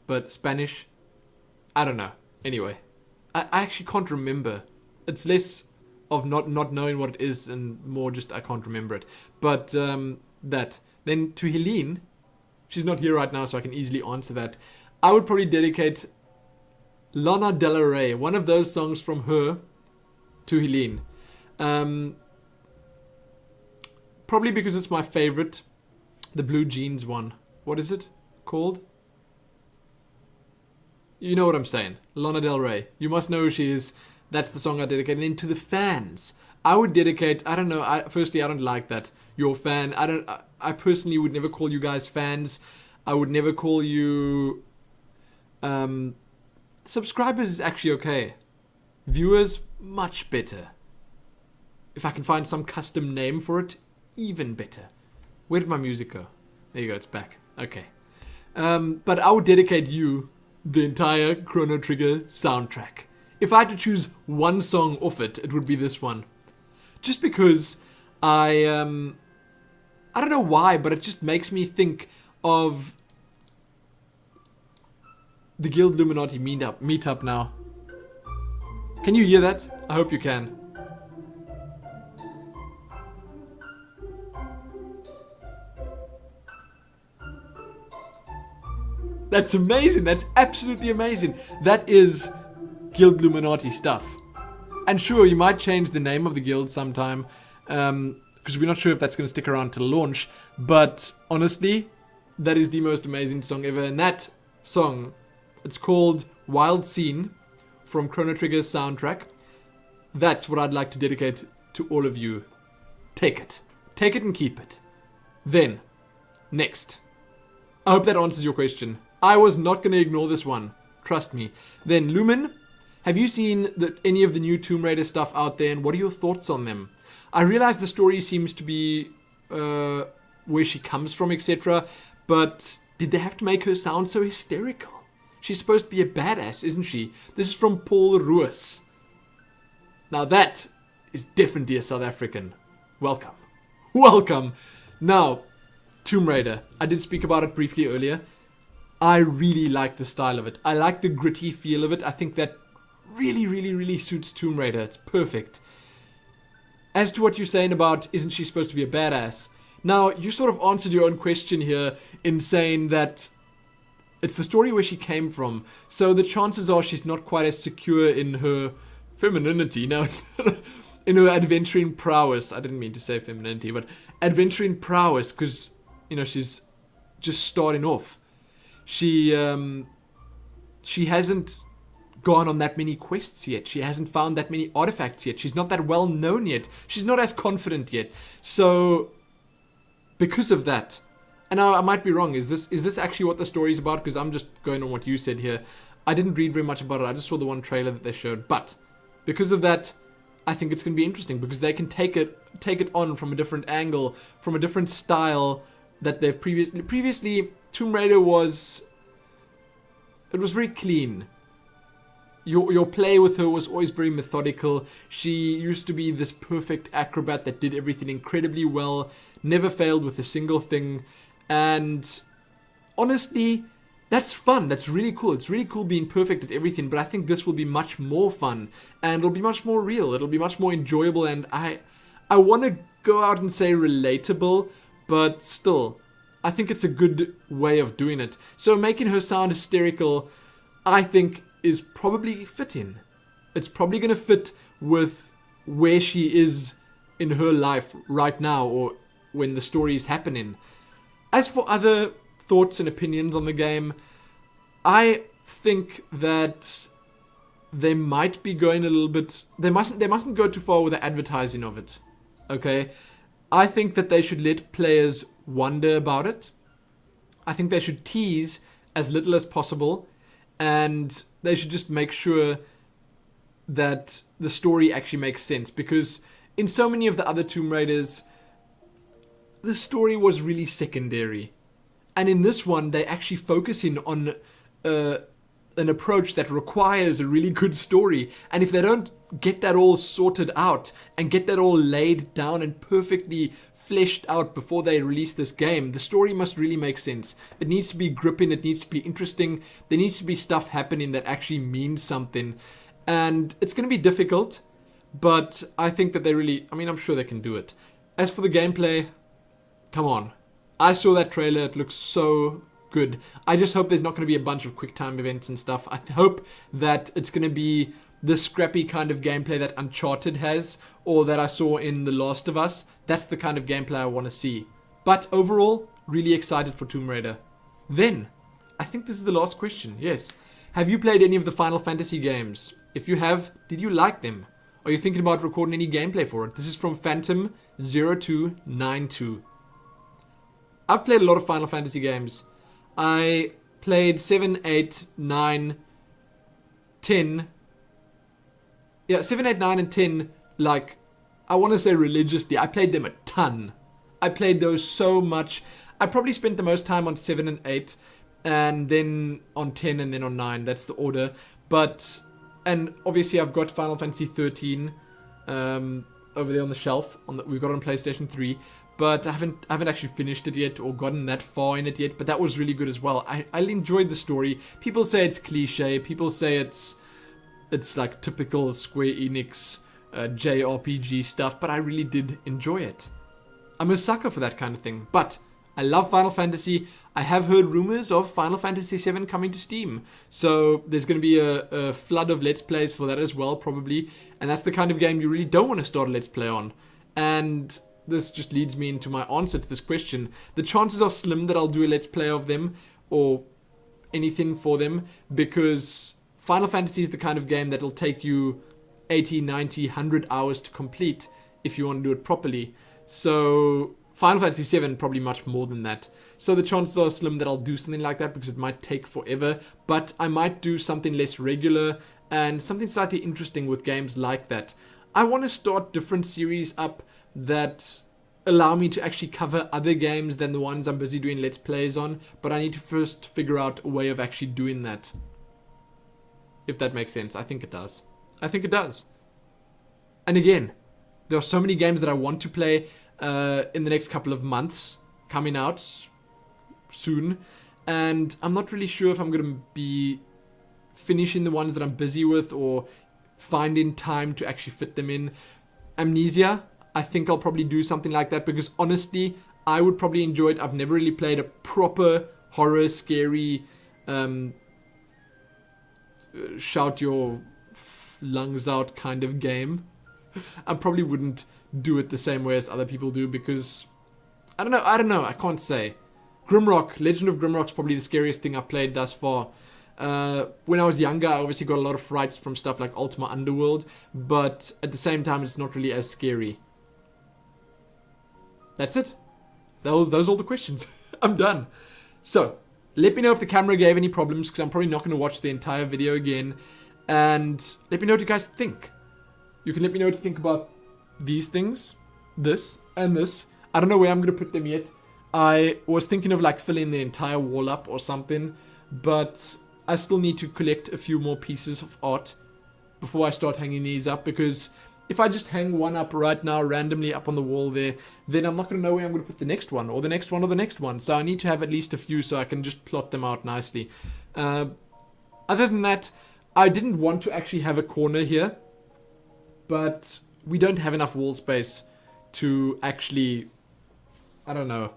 But Spanish? I don't know. Anyway, I actually can't remember. It's less of not knowing what it is and more just I can't remember it. But that. Then to Helene, she's not here right now, so I can easily answer that. I would probably dedicate Lana Del Rey, one of those songs from her, to Helene. Probably because it's my favorite. The Blue Jeans one. What is it called? You know what I'm saying. Lana Del Rey. You must know who she is. That's the song I dedicate. And then to the fans, I would dedicate, I don't know, firstly, I don't like that. You're a fan. I personally would never call you guys fans. I would never call you... subscribers is actually okay. Viewers, much better. If I can find some custom name for it, even better. Where did my music go? There you go, it's back. Okay. But I would dedicate you the entire Chrono Trigger soundtrack. If I had to choose one song off it, it would be this one. Just because I don't know why, but it just makes me think of the Guild Illuminati meetup now. Can you hear that? I hope you can. That's amazing. That's absolutely amazing. That is Guild Illuminati stuff. And sure, you might change the name of the guild sometime, because we're not sure if that's going to stick around till launch. But honestly, that is the most amazing song ever. And that song, it's called Wild Scene from Chrono Trigger's soundtrack. That's what I'd like to dedicate to all of you. Take it. Take it and keep it. Then, next. I hope that answers your question. I was not going to ignore this one. Trust me. Then, Lumin, have you seen any of the new Tomb Raider stuff out there, and what are your thoughts on them? I realize the story seems to be where she comes from, etc. But did they have to make her sound so hysterical? She's supposed to be a badass, isn't she? This is from Paul Ruiz. Now that is definitely a South African. Welcome. Welcome. Now, Tomb Raider. I did speak about it briefly earlier. I really like the style of it. I like the gritty feel of it. I think that really, really, really suits Tomb Raider. It's perfect. As to what you're saying about, isn't she supposed to be a badass? Now, you sort of answered your own question here in saying that it's the story where she came from. So the chances are she's not quite as secure in her femininity. Now, in her adventuring prowess. I didn't mean to say femininity, but adventuring prowess, because, you know, she's just starting off. She hasn't gone on that many quests yet. She hasn't found that many artifacts yet. She's not that well known yet. She's not as confident yet. So, because of that, and I might be wrong. Is this actually what the story is about? Because I'm just going on what you said here. I didn't read very much about it. I just saw the one trailer that they showed. But because of that, I think it's going to be interesting because they can take it on from a different angle, from a different style that they've previously. Tomb Raider was very clean. Your play with her was always very methodical. She used to be this perfect acrobat that did everything incredibly well, never failed with a single thing. And honestly, that's fun. That's really cool. It's really cool being perfect at everything, but I think this will be much more fun and it'll be much more real. It'll be much more enjoyable, and I want to go out and say relatable, but still, I think it's a good way of doing it. So making her sound hysterical, I think, is probably fitting. It's probably going to fit with where she is in her life right now, or when the story is happening. As for other thoughts and opinions on the game, I think that they might be going a little bit... They mustn't go too far with the advertising of it. Okay? I think that they should let players wonder about it. I think they should tease as little as possible, and they should just make sure that the story actually makes sense, because in so many of the other Tomb Raiders, the story was really secondary, and in this one they actually focus in on an approach that requires a really good story. And if they don't get that all sorted out and get that all laid down and perfectly fleshed out before they release this game. The story must really make sense. It needs to be gripping, it needs to be interesting, there needs to be stuff happening that actually means something. And it's going to be difficult, but I think that I'm sure they can do it. As for the gameplay, come on. I saw that trailer, it looks so good. I just hope there's not going to be a bunch of quick time events and stuff. I hope that it's going to be the scrappy kind of gameplay that Uncharted has, or that I saw in The Last of Us. That's the kind of gameplay I want to see. But overall, really excited for Tomb Raider. Then, I think this is the last question, yes. Have you played any of the Final Fantasy games? If you have, did you like them? Are you thinking about recording any gameplay for it? This is from Phantom0292. I've played a lot of Final Fantasy games. I played 7, 8, 9, 10. Yeah, 7, 8, 9, and 10, like, I want to say religiously. I played them a ton. I played those so much. I probably spent the most time on 7 and 8, and then on 10, and then on 9. That's the order. But, and obviously I've got Final Fantasy 13 over there on the shelf. We've got it on PlayStation 3. But I haven't actually finished it yet or gotten that far in it yet. But that was really good as well. I enjoyed the story. People say it's cliche. People say it's like typical Square Enix JRPG stuff. But I really did enjoy it. I'm a sucker for that kind of thing. But I love Final Fantasy. I have heard rumors of Final Fantasy VII coming to Steam. So there's going to be a flood of Let's Plays for that as well, probably. And that's the kind of game you really don't want to start a Let's Play on. And this just leads me into my answer to this question. The chances are slim that I'll do a Let's Play of them or anything for them, because Final Fantasy is the kind of game that'll take you 80, 90, 100 hours to complete if you want to do it properly. So Final Fantasy VII probably much more than that. So the chances are slim that I'll do something like that, because it might take forever. But I might do something less regular and something slightly interesting with games like that. I want to start different series up that allow me to actually cover other games than the ones I'm busy doing Let's Plays on. But I need to first figure out a way of actually doing that. If that makes sense. I think it does. I think it does. And again, there are so many games that I want to play in the next couple of months coming out soon. And I'm not really sure if I'm going to be finishing the ones that I'm busy with or finding time to actually fit them in. Amnesia, I think I'll probably do something like that, because honestly, I would probably enjoy it. I've never really played a proper horror, scary, shout your lungs out kind of game. I probably wouldn't do it the same way as other people do, because I don't know, I can't say. Grimrock, Legend of Grimrock's probably the scariest thing I've played thus far. When I was younger, I obviously got a lot of frights from stuff like Ultima Underworld, but at the same time, it's not really as scary. That's it. Those are all the questions. I'm done. So, let me know if the camera gave any problems, because I'm probably not going to watch the entire video again. And let me know what you guys think. You can let me know what you think about these things, this, and this. I don't know where I'm going to put them yet. I was thinking of like filling the entire wall up or something, but I still need to collect a few more pieces of art before I start hanging these up, because if I just hang one up right now randomly up on the wall there, then I'm not going to know where I'm going to put the next one, or the next one, or the next one. So I need to have at least a few so I can just plot them out nicely. Other than that, I didn't want to actually have a corner here, but we don't have enough wall space to actually, I don't know,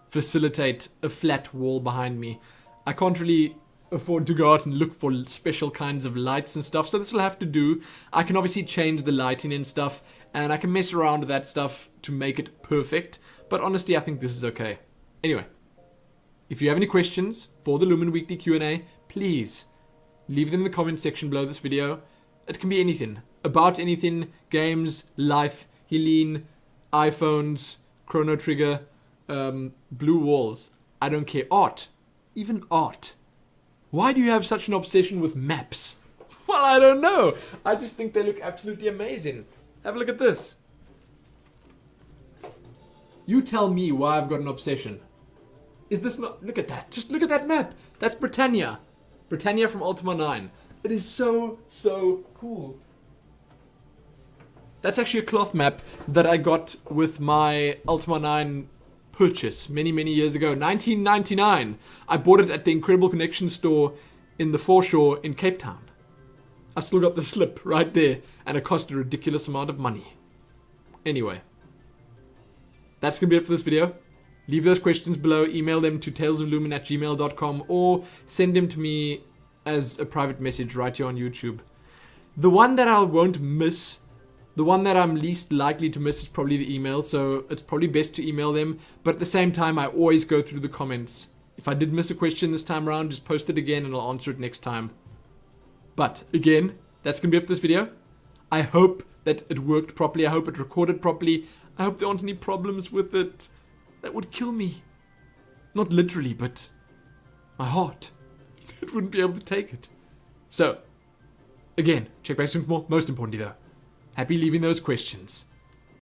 facilitate a flat wall behind me. I can't really afford to go out and look for special kinds of lights and stuff, so this will have to do. I can obviously change the lighting and stuff, and I can mess around with that stuff to make it perfect, but honestly I think this is okay. Anyway, if you have any questions for the Lumin Weekly Q&A, please leave them in the comment section below this video. It can be anything, about anything, games, life, healing, iPhones, Chrono Trigger, blue walls, I don't care, art, even art. Why do you have such an obsession with maps? Well, I don't know. I just think they look absolutely amazing. Have a look at this. You tell me why I've got an obsession. Is this not... Look at that. Just look at that map. That's Britannia. Britannia from Ultima 9. It is so, so cool. That's actually a cloth map that I got with my Ultima 9 purchase many, many years ago. 1999. I bought it at the Incredible Connection store in the foreshore in Cape Town. I've still got the slip right there, and it cost a ridiculous amount of money. Anyway, that's going to be it for this video. Leave those questions below, email them to talesoflumin@gmail.com, or send them to me as a private message right here on YouTube. The one that I won't miss, the one that I'm least likely to miss, is probably the email, so it's probably best to email them, but at the same time, I always go through the comments. If I did miss a question this time around, just post it again and I'll answer it next time. But again, that's going to be it for this video. I hope that it worked properly. I hope it recorded properly. I hope there aren't any problems with it. That would kill me. Not literally, but my heart. It wouldn't be able to take it. So, again, check back soon for more. Most importantly though, happy leaving those questions.